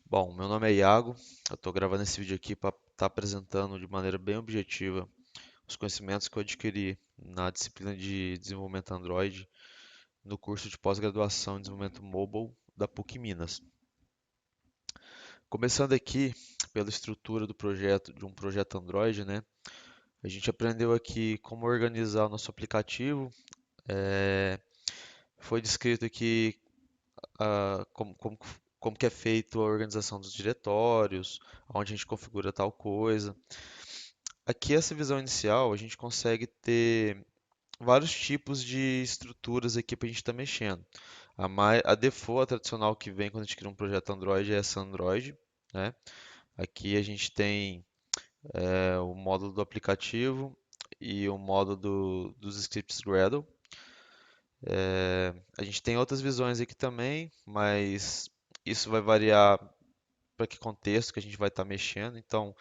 Bom, meu nome é Iago, eu estou gravando esse vídeo aqui para estar apresentando de maneira bem objetiva os conhecimentos que eu adquiri na disciplina de desenvolvimento Android no curso de pós-graduação em desenvolvimento mobile da PUC Minas. Começando aqui pela estrutura do projeto, de um projeto Android, né? A gente aprendeu aqui como organizar o nosso aplicativo, eh, foi descrito aqui como que é feito a organização dos diretórios, onde a gente configura tal coisa. Aqui, essa visão inicial, a gente consegue ter vários tipos de estruturas aqui para a gente estar mexendo. A default, a tradicional que vem quando a gente cria um projeto Android é essa Android, né? Aqui a gente tem o módulo do aplicativo e o módulo dos scripts Gradle. A gente tem outras visões aqui também, mas isso vai variar para que contexto que a gente vai estar mexendo. Então,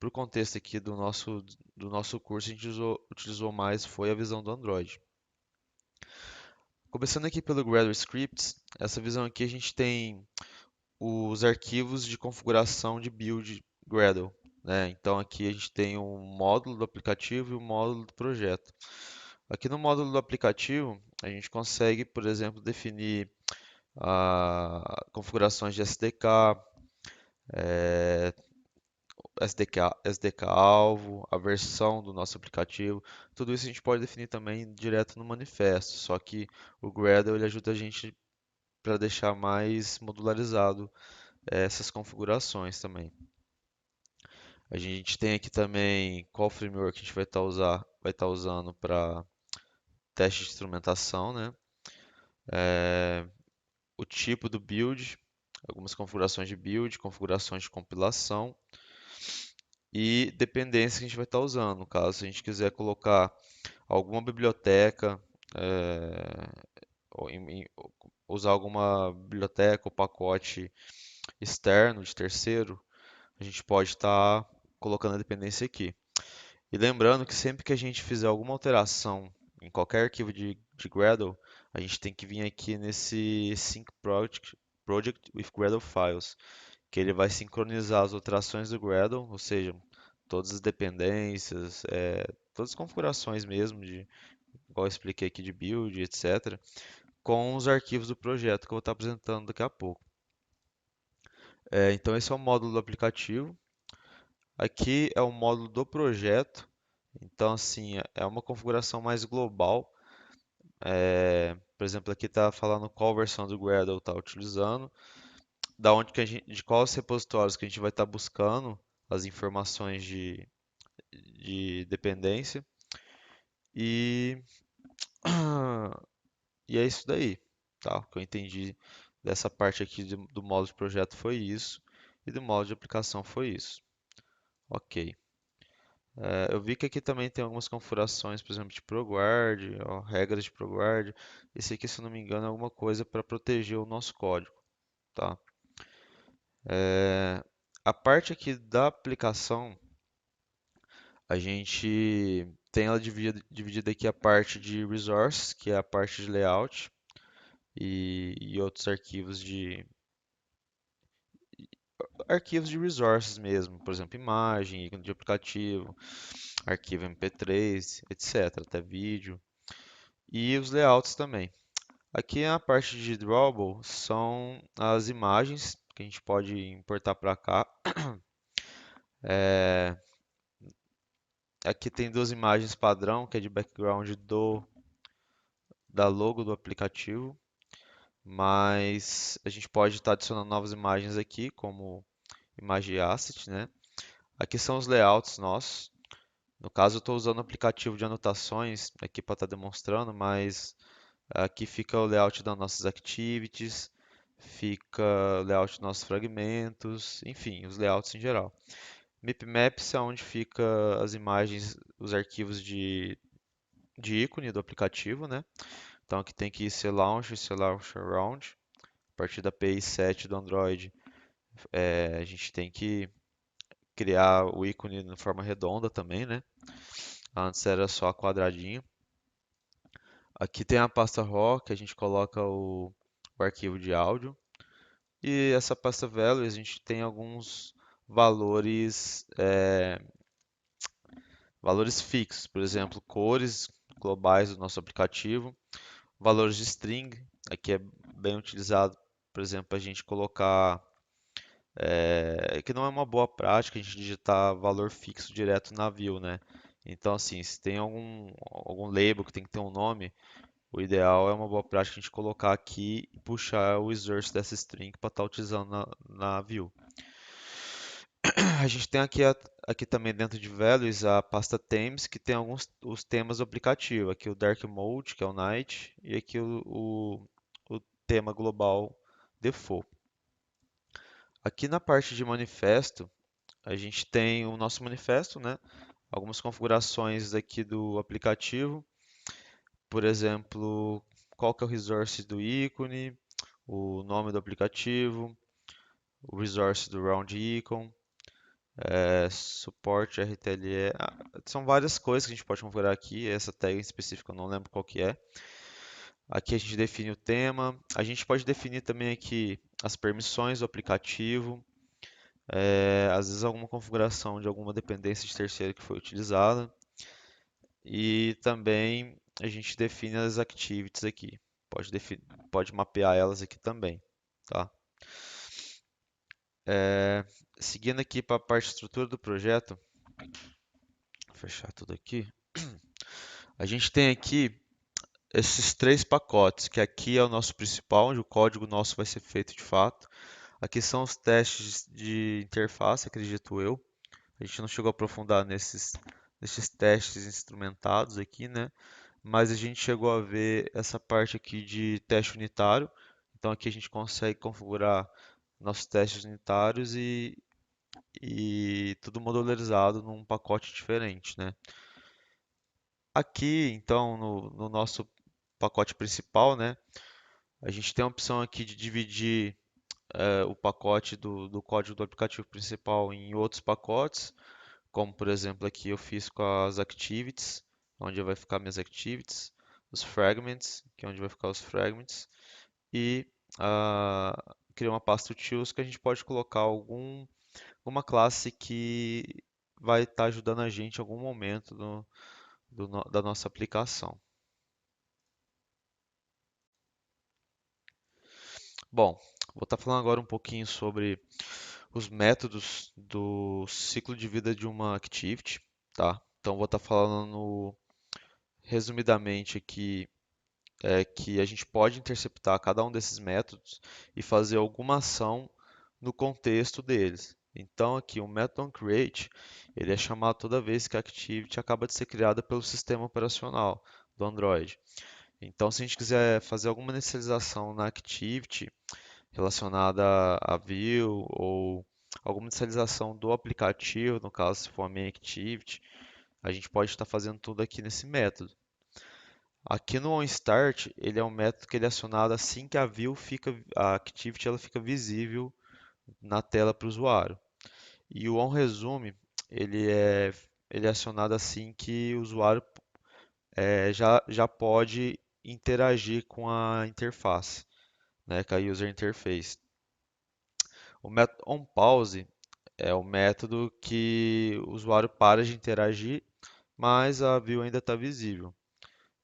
para o contexto aqui do nosso curso, a gente utilizou mais foi a visão do Android. Começando aqui pelo Gradle Scripts, essa visão aqui a gente tem os arquivos de configuração de build Gradle, né? Então aqui a gente tem um módulo do aplicativo e um módulo do projeto. Aqui no módulo do aplicativo, a gente consegue, por exemplo, definir configurações de SDK, SDK-alvo, a versão do nosso aplicativo. Tudo isso a gente pode definir também direto no manifesto, só que o Gradle ele ajuda a gente para deixar mais modularizado essas configurações também. A gente tem aqui também qual framework a gente vai estar usando para teste de instrumentação, né? O tipo do build, algumas configurações de build, configurações de compilação e dependências que a gente vai estar usando. No caso, se a gente quiser colocar alguma biblioteca, ou usar alguma biblioteca ou pacote externo de terceiro, a gente pode estar colocando a dependência aqui. E lembrando que sempre que a gente fizer alguma alteração em qualquer arquivo de Gradle, a gente tem que vir aqui nesse Project with Gradle Files, que ele vai sincronizar as alterações do Gradle, ou seja, todas as dependências, todas as configurações mesmo, igual eu expliquei aqui de build, etc., com os arquivos do projeto que eu vou estar apresentando daqui a pouco. Então esse é o módulo do aplicativo. Aqui é o módulo do projeto. Então, assim, é uma configuração mais global. Por exemplo, aqui está falando qual versão do Gradle está utilizando, da onde que de quais repositórios que a gente vai estar buscando as informações de dependência. E, e é isso daí, tá? O que eu entendi dessa parte aqui do módulo de projeto foi isso, e do módulo de aplicação foi isso. Ok. Eu vi que aqui também tem algumas configurações, por exemplo, de ProGuard, ó, regras de ProGuard. Esse aqui, se eu não me engano, é alguma coisa para proteger o nosso código, tá? A parte aqui da aplicação, a gente tem ela dividida aqui a parte de resources, que é a parte de layout, e outros arquivos de resources mesmo, por exemplo, imagem, ícone de aplicativo, arquivo MP3, etc, até vídeo, e os layouts também. Aqui na parte de drawable são as imagens que a gente pode importar para cá. É, Aqui tem duas imagens padrão, que é de background da logo do aplicativo, mas a gente pode estar adicionando novas imagens aqui, como imagem asset, né? Aqui são os layouts nossos. No caso, eu estou usando o aplicativo de anotações aqui para estar demonstrando, mas aqui fica o layout das nossas activities, fica o layout dos nossos fragmentos, enfim, os layouts em geral. Mipmaps é onde fica as imagens, os arquivos de ícone do aplicativo, né? Então aqui tem que ser launch, ser launch around. A partir da API 7 do Android, a gente tem que criar o ícone de forma redonda também, né? Antes era só quadradinho. Aqui tem a pasta RAW, que a gente coloca o arquivo de áudio. E essa pasta values, a gente tem alguns valores, valores fixos, por exemplo, cores globais do nosso aplicativo, valores de string, aqui é bem utilizado, por exemplo, a gente colocar, que não é uma boa prática a gente digitar valor fixo direto na view, né? Então, assim, se tem algum label que tem que ter um nome, o ideal é uma boa prática a gente colocar aqui e puxar o resource dessa string para estar utilizando na view. A gente tem aqui também dentro de values a pasta themes, que tem alguns os temas do aplicativo. Aqui o dark mode, que é o night, e aqui o tema global default. Aqui na parte de manifesto, a gente tem o nosso manifesto, né? Algumas configurações aqui do aplicativo, por exemplo, qual que é o resource do ícone, o nome do aplicativo, o resource do round icon, suporte RTLE. São várias coisas que a gente pode configurar aqui. Essa tag em específico eu não lembro qual que é. Aqui a gente define o tema. A gente pode definir também aqui as permissões do aplicativo. Às vezes alguma configuração de alguma dependência de terceiro que foi utilizada. E também a gente define as activities aqui. Pode mapear elas aqui também, tá? Seguindo aqui para a parte de estrutura do projeto, vou fechar tudo aqui. A gente tem aqui esses três pacotes, que aqui é o nosso principal, onde o código nosso vai ser feito de fato. Aqui são os testes de interface, acredito eu. A gente não chegou a aprofundar nesses testes instrumentados aqui, né? Mas a gente chegou a ver essa parte aqui de teste unitário. Então aqui a gente consegue configurar nossos testes unitários e tudo modularizado num pacote diferente, né? Aqui, então, no nosso pacote principal, né? A gente tem a opção aqui de dividir o pacote do código do aplicativo principal em outros pacotes, como por exemplo aqui eu fiz com as activities, onde vai ficar minhas activities, os fragments, que é onde vai ficar os fragments, e criar uma pasta utils que a gente pode colocar alguma classe que vai estar ajudando a gente em algum momento da nossa aplicação. Bom, vou estar falando agora um pouquinho sobre os métodos do ciclo de vida de uma Activity, tá? Então vou estar falando resumidamente aqui que a gente pode interceptar cada um desses métodos e fazer alguma ação no contexto deles. Então aqui o método onCreate, ele é chamado toda vez que a Activity acaba de ser criada pelo sistema operacional do Android. Então se a gente quiser fazer alguma inicialização na Activity, relacionada a view ou alguma inicialização do aplicativo, no caso se for a main activity, a gente pode estar fazendo tudo aqui nesse método. Aqui no onStart, ele é um método que ele é acionado assim que a activity ela fica visível na tela para o usuário. E o onResume, ele é acionado assim que o usuário já pode interagir com a interface, né, com a user interface. O método onPause é o método que o usuário para de interagir, mas a view ainda está visível,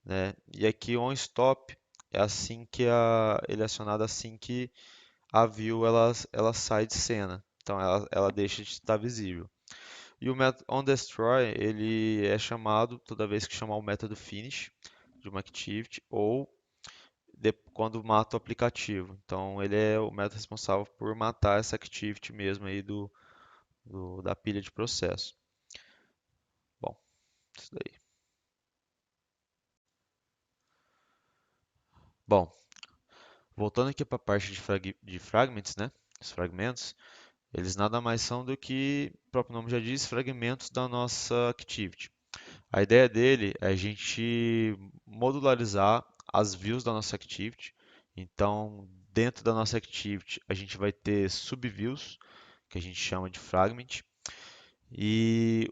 né? E aqui o onStop é assim que ele é acionado assim que a view ela sai de cena, então ela deixa de estar visível. E o método onDestroy ele é chamado toda vez que chamar o método finish de uma activity ou quando mata o aplicativo. Então ele é o método responsável por matar essa activity mesmo aí da pilha de processo. Bom, isso daí. Bom, voltando aqui para a parte de fragments, né? Os fragmentos, eles nada mais são do que, o próprio nome já diz, fragmentos da nossa activity. A ideia dele é a gente modularizar as views da nossa activity. Então, dentro da nossa activity, a gente vai ter subviews, que a gente chama de fragment. E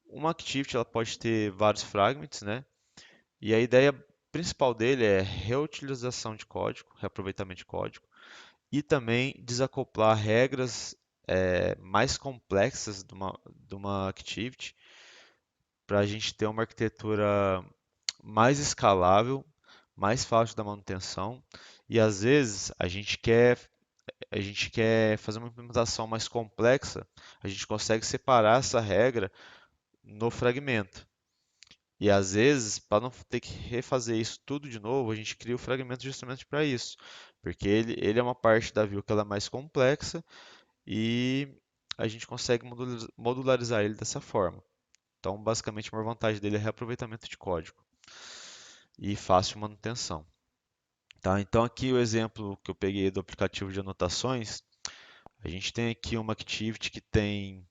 uma activity ela pode ter vários fragments, né? E a ideia principal dele é reutilização de código, reaproveitamento de código e também desacoplar regras mais complexas de uma activity para a gente ter uma arquitetura mais escalável, mais fácil da manutenção. E às vezes a gente quer fazer uma implementação mais complexa, a gente consegue separar essa regra no fragmento. E às vezes, para não ter que refazer isso tudo de novo, a gente cria o fragmento justamente para isso, porque ele é uma parte da view que ela é mais complexa e a gente consegue modularizar ele dessa forma. Então, basicamente, uma vantagem dele é reaproveitamento de código e fácil manutenção. Tá? Então, aqui o exemplo que eu peguei do aplicativo de anotações, a gente tem aqui uma activity que tem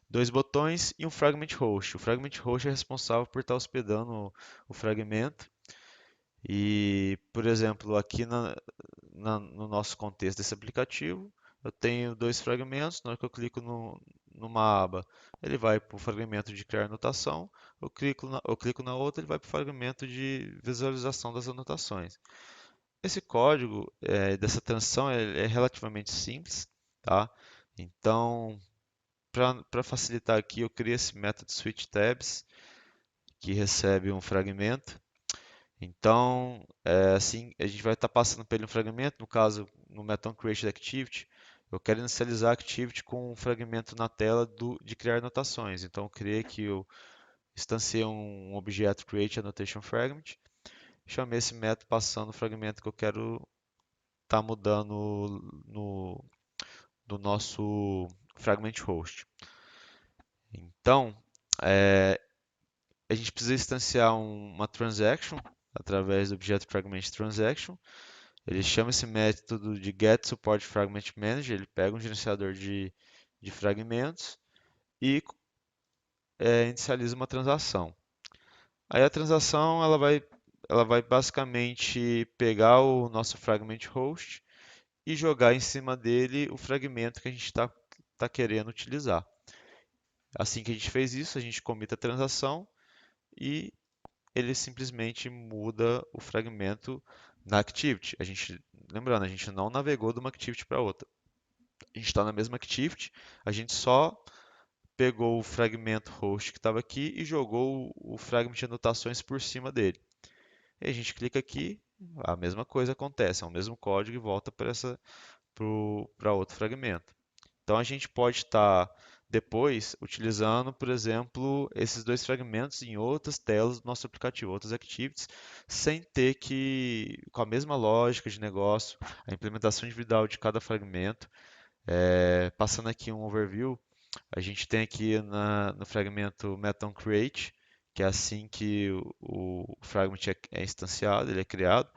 dois botões e um fragment host. O fragment host é responsável por estar hospedando o fragmento. E, por exemplo, aqui no nosso contexto desse aplicativo, eu tenho dois fragmentos. Na hora que eu clico numa aba, ele vai para o fragmento de criar anotação. Eu clico na outra, ele vai para o fragmento de visualização das anotações. Esse código dessa transição é relativamente simples, tá? Então, para facilitar aqui, eu criei esse método switchTabs, que recebe um fragmento. Então, assim, a gente vai estar passando por ele um fragmento, no caso, no método createActivity, eu quero inicializar a activity com um fragmento na tela de criar anotações. Então, eu criei aqui, eu instanciei um objeto createAnnotationFragment, chamei esse método passando o fragmento que eu quero estar mudando no nosso fragment host. Então, é, a gente precisa instanciar uma transaction através do objeto fragment transaction. Ele chama esse método de getSupportFragmentManager. Ele pega um gerenciador de fragmentos e inicializa uma transação. Aí a transação ela vai basicamente pegar o nosso fragment host e jogar em cima dele o fragmento que a gente está querendo utilizar. Assim que a gente fez isso, a gente comita a transação e ele simplesmente muda o fragmento na activity. Lembrando, a gente não navegou de uma activity para outra. A gente está na mesma activity, a gente só pegou o fragmento host que estava aqui e jogou o fragment de anotações por cima dele. E a gente clica aqui, a mesma coisa acontece, é o mesmo código e volta para outro fragmento. Então a gente pode estar depois utilizando, por exemplo, esses dois fragmentos em outras telas do nosso aplicativo, outras activities, sem ter que, com a mesma lógica de negócio, a implementação individual de cada fragmento. Passando aqui um overview, a gente tem aqui no fragmento MethonCreate, que é assim que o fragment é instanciado, ele é criado,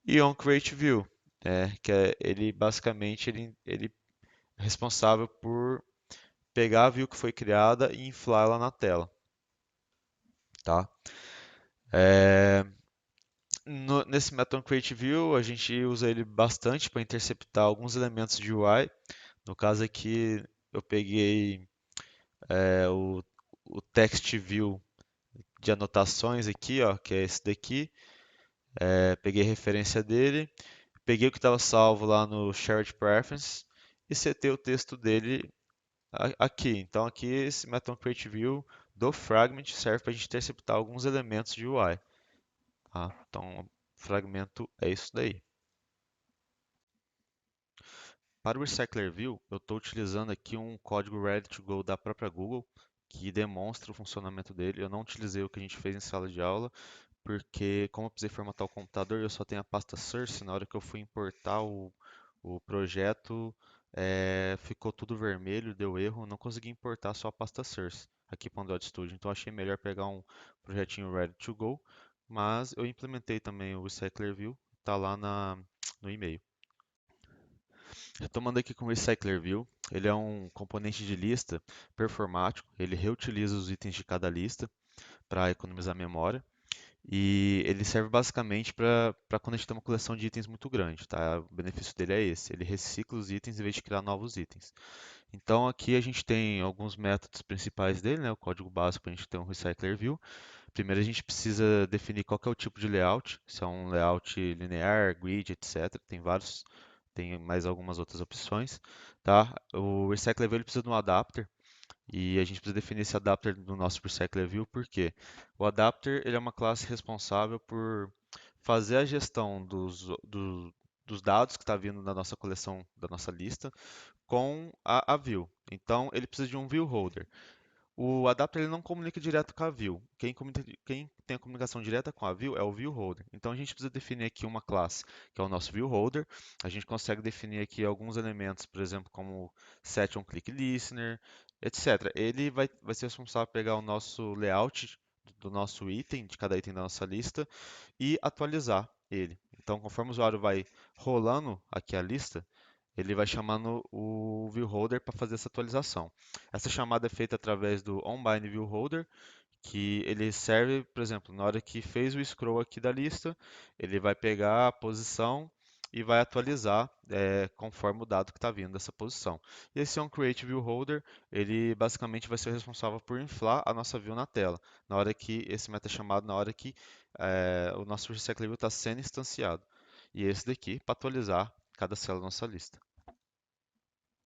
e onCreateView, ele basicamente ele é responsável por pegar a view que foi criada e inflar ela na tela, tá? É, nesse Method Create View, a gente usa ele bastante para interceptar alguns elementos de UI. No caso aqui, eu peguei o Text View de anotações aqui, ó, que é esse daqui. Peguei referência dele, peguei o que estava salvo lá no Shared Preference e setei o texto dele aqui. Então aqui esse Method Create View do Fragment serve para a gente interceptar alguns elementos de UI. Tá? Então o fragmento é isso daí. Para o Recycler View, eu estou utilizando aqui um código ready to go da própria Google que demonstra o funcionamento dele. Eu não utilizei o que a gente fez em sala de aula, porque como eu precisei formatar o computador, eu só tenho a pasta source. Na hora que eu fui importar o projeto, ficou tudo vermelho, deu erro, não consegui importar só a pasta source aqui para o Android Studio. Então achei melhor pegar um projetinho ready to go, mas eu implementei também o Recycler View, está lá no e-mail. Retomando aqui com o Recycler View, ele é um componente de lista performático, ele reutiliza os itens de cada lista para economizar memória. E ele serve basicamente para quando a gente tem uma coleção de itens muito grande, tá? O benefício dele é esse, ele recicla os itens em vez de criar novos itens. Então aqui a gente tem alguns métodos principais dele, né? O código básico para a gente ter um Recycler View. Primeiro a gente precisa definir qual que é o tipo de layout, se é um layout linear, grid, etc. Tem vários tem mais algumas outras opções, tá? O recycler view ele precisa de um adapter e a gente precisa definir esse adapter no nosso recycler view, porque o adapter ele é uma classe responsável por fazer a gestão dos dados que está vindo da nossa coleção, da nossa lista, com a view. Então, ele precisa de um view holder. O adapter ele não comunica direto com a view. Quem tem a comunicação direta com a view é o view holder. Então a gente precisa definir aqui uma classe que é o nosso view holder. A gente consegue definir aqui alguns elementos, por exemplo, como set on click listener, etc. Ele vai ser responsável por pegar o nosso layout do nosso item, de cada item da nossa lista, e atualizar ele. Então, conforme o usuário vai rolando aqui a lista, ele vai chamando o viewHolder para fazer essa atualização. Essa chamada é feita através do onBind viewHolder, que ele serve, por exemplo, na hora que fez o scroll aqui da lista, ele vai pegar a posição e vai atualizar conforme o dado que está vindo dessa posição. E esse onCreateViewHolder, ele basicamente vai ser responsável por inflar a nossa view na tela, na hora que esse meta é chamado, na hora que o nosso recyclable está sendo instanciado. E esse daqui para atualizar cada célula da nossa lista.